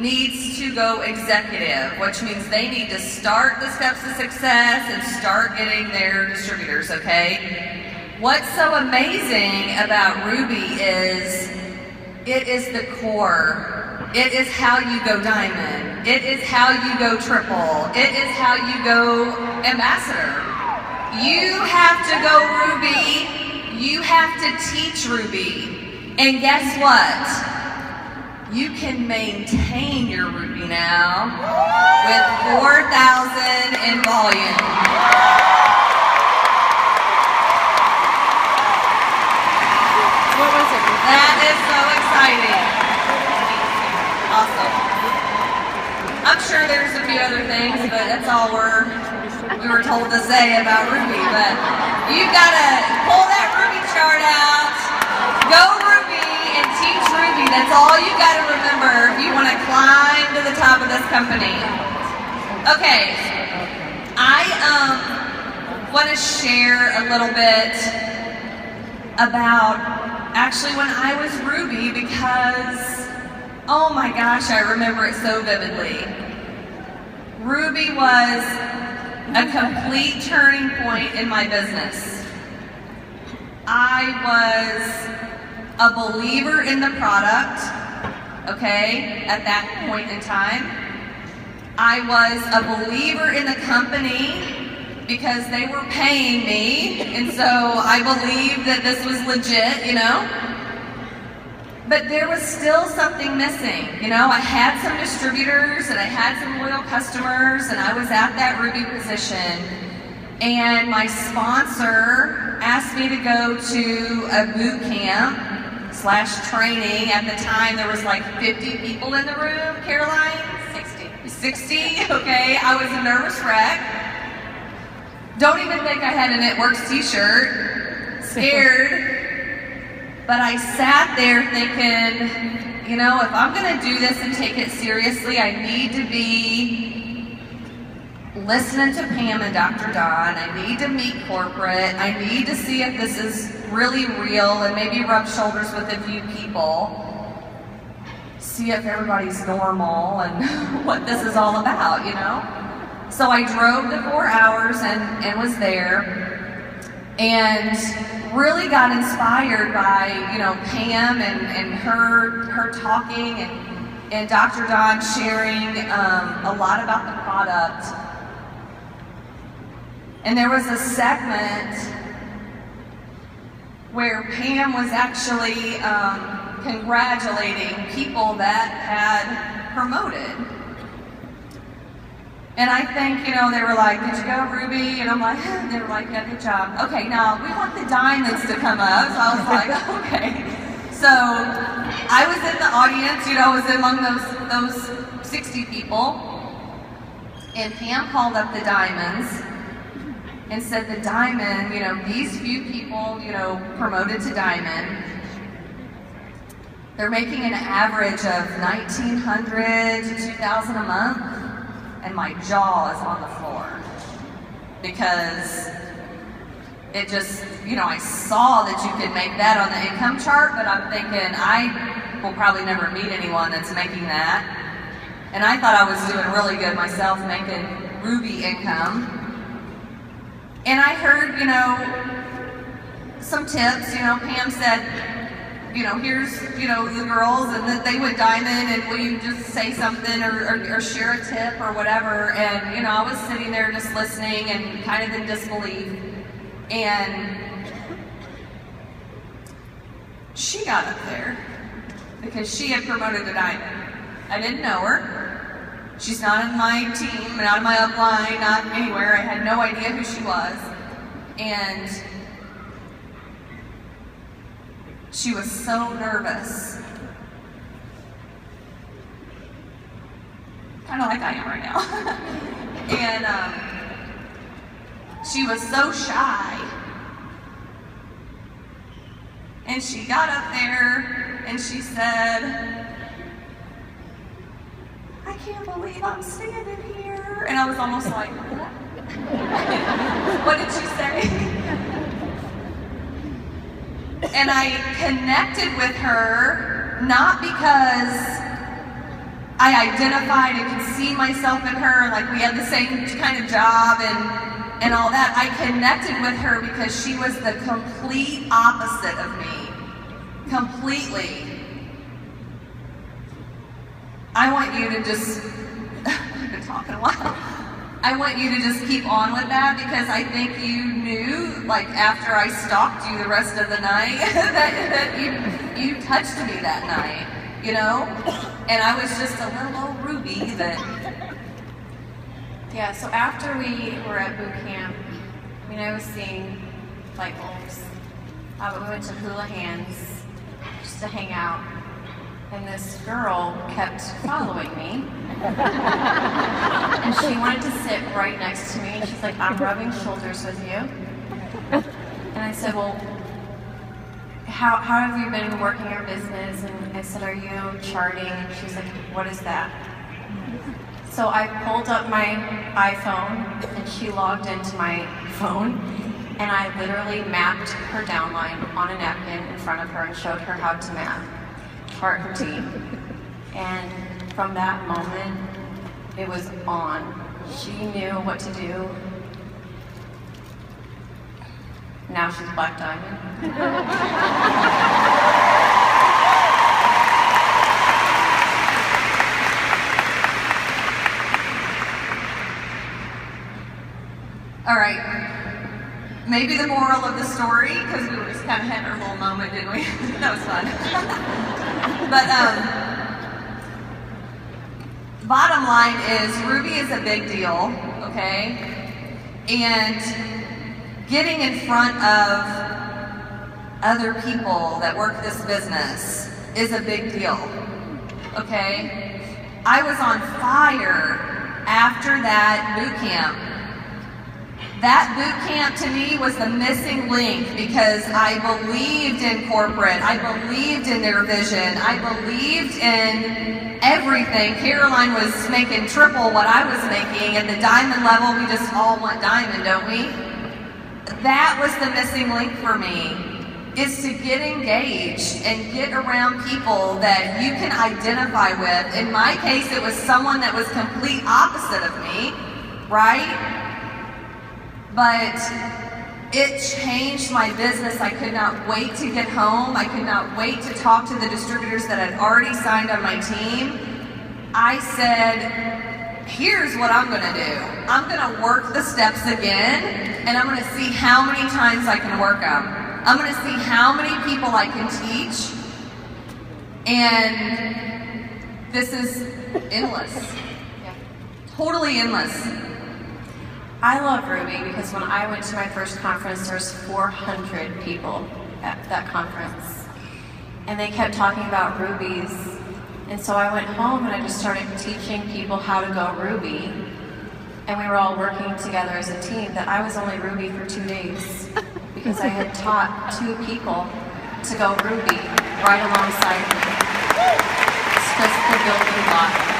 needs to go executive, which means they need to start the steps to success and start getting their distributors, okay? What's so amazing about Ruby is it is the core. It is how you go diamond. It is how you go triple. It is how you go ambassador. You have to go Ruby. You have to teach Ruby. And guess what? You can maintain your Ruby now with 4,000 in volume. What was it? That is so exciting. Awesome. I'm sure there's a few other things, but that's all we were told to say about Ruby. But you've got to pull that Ruby chart out, go Ruby, and teach Ruby. That's all you've got to remember if you want to climb to the top of this company. Okay, I want to share a little bit about actually when I was Ruby, because oh my gosh, I remember it so vividly. Ruby was a complete turning point in my business. I was a believer in the product, okay, at that point in time. I was a believer in the company because they were paying me, and so I believed that this was legit, you know. But there was still something missing, you know. I had some distributors and I had some loyal customers, and I was at that Ruby position. And my sponsor asked me to go to a boot camp / training. At the time, there was like 50 people in the room. Caroline? 60, okay. I was a nervous wreck. Don't even think I had an It Works t-shirt. Scared. But I sat there thinking, you know, if I'm going to do this and take it seriously, I need to be listening to Pam and Dr. Don. I need to meet corporate. I need to see if this is really real and maybe rub shoulders with a few people. See if everybody's normal and what this is all about, you know? So I drove the 4 hours and was there, and really got inspired by, you know, Pam and her talking, and Dr. Don sharing a lot about the product. And there was a segment where Pam was actually congratulating people that had promoted. And I think, you know, they were like, did you go, Ruby? And I'm like, they were like, yeah, good job. Okay, now we want the diamonds to come up. So I was like, okay. So I was in the audience, you know, I was among those 60 people. And Pam called up the diamonds and said the diamond, you know, these few people, you know, promoted to diamond, they're making an average of $1,900 to $2,000 a month. And my jaw is on the floor because it just, you know, I saw that you could make that on the income chart, but I'm thinking I will probably never meet anyone that's making that. And I thought I was doing really good myself, making Ruby income. And I heard, you know, some tips. You know, Pam said, you know, here's, you know, the girls, and that they went diamond, and will you just say something or share a tip or whatever. And, you know, I was sitting there just listening and kind of in disbelief. And she got up there because she had promoted to diamond. I didn't know her. She's not in my team, not in my upline, not anywhere. I had no idea who she was. And she was so nervous. Kind of like I am right now. And she was so shy. And she got up there and she said, I can't believe I'm standing here. And I was almost like, what? What did she say? And I connected with her, not because I identified and could see myself in her, like we had the same kind of job and all that. I connected with her because she was the complete opposite of me. Completely. I want you to just, I've been talking a while. I want you to just keep on with that, because I think you knew, like after I stalked you the rest of the night, that you touched me that night, you know? And I was just a little old Ruby that... Yeah, so after we were at boot camp, I mean, I was seeing light bulbs, but we went to Hula Hands just to hang out. And this girl kept following me. And she wanted to sit right next to me. And she's like, I'm rubbing shoulders with you. And I said, well, how have you been working your business? And I said, are you charting? And she's like, what is that? So I pulled up my iPhone and she logged into my phone. And I literally mapped her downline on a napkin in front of her and showed her how to map. Chart her team. And from that moment, it was on. She knew what to do. Now she's Black Diamond. All right. Maybe the moral of the story, because we were just kind of having our little moment, didn't we? That was fun. But bottom line is, Ruby is a big deal, okay? And getting in front of other people that work this business is a big deal, okay? I was on fire after that boot camp. That boot camp to me was the missing link, because I believed in corporate, I believed in their vision, I believed in everything. Caroline was making triple what I was making. At the diamond level, we just all want diamond, don't we? That was the missing link for me, is to get engaged and get around people that you can identify with. In my case, it was someone that was complete opposite of me, right? But it changed my business. I could not wait to get home. I could not wait to talk to the distributors that had already signed on my team. I said, here's what I'm gonna do. I'm gonna work the steps again, and I'm gonna see how many times I can work them. I'm gonna see how many people I can teach, and this is endless. Yeah. Totally endless. I love Ruby because when I went to my first conference, there was 400 people at that conference. And they kept talking about rubies. And so I went home and I just started teaching people how to go Ruby. And we were all working together as a team. That I was only Ruby for 2 days because I had taught 2 people to go Ruby right alongside me. It's just the building block.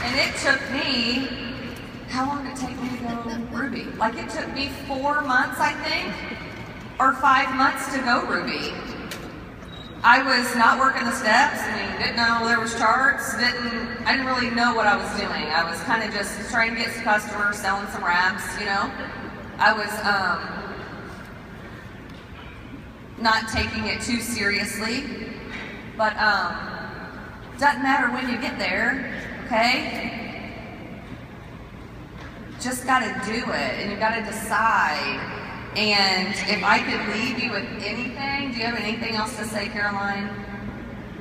And it took me, how long did it take me to go Ruby? Like it took me 4 months, I think, or 5 months to go Ruby. I was not working the steps. I mean, didn't know there was charts. I didn't really know what I was doing. I was kind of just trying to get some customers, selling some wraps, you know. I was not taking it too seriously, but doesn't matter when you get there. Okay? Just gotta do it, and you gotta decide. And if I could leave you with anything, do you have anything else to say, Caroline?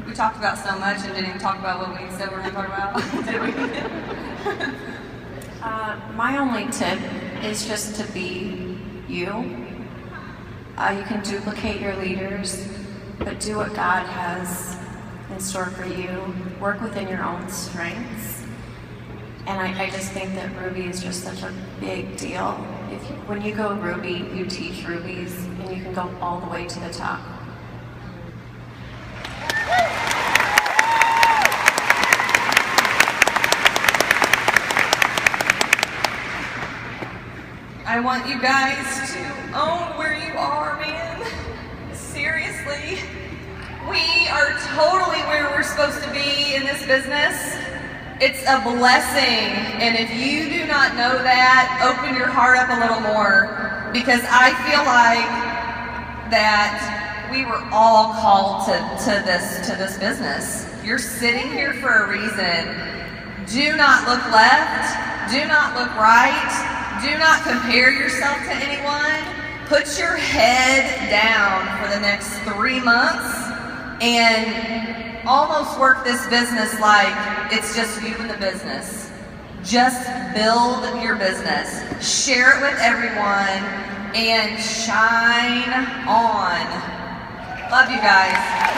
We talked about so much and didn't even talk about what we said we were gonna talk about, did we? My only tip is just to be you. You can duplicate your leaders, but do what God has in store for you. Work within your own strengths. And I just think that Ruby is just such a big deal. When you go Ruby, you teach rubies, and you can go all the way to the top. I want you guys to own where you are, man. Seriously. We are totally where we're supposed to be in this business. It's a blessing, and if you do not know that, open your heart up a little more, because I feel like that we were all called to this business. You're sitting here for a reason. Do not look left. Do not look right. Do not compare yourself to anyone. Put your head down for the next 3 months and almost work this business like it's just you and the business. Just build your business. Share it with everyone and shine on. Love you guys.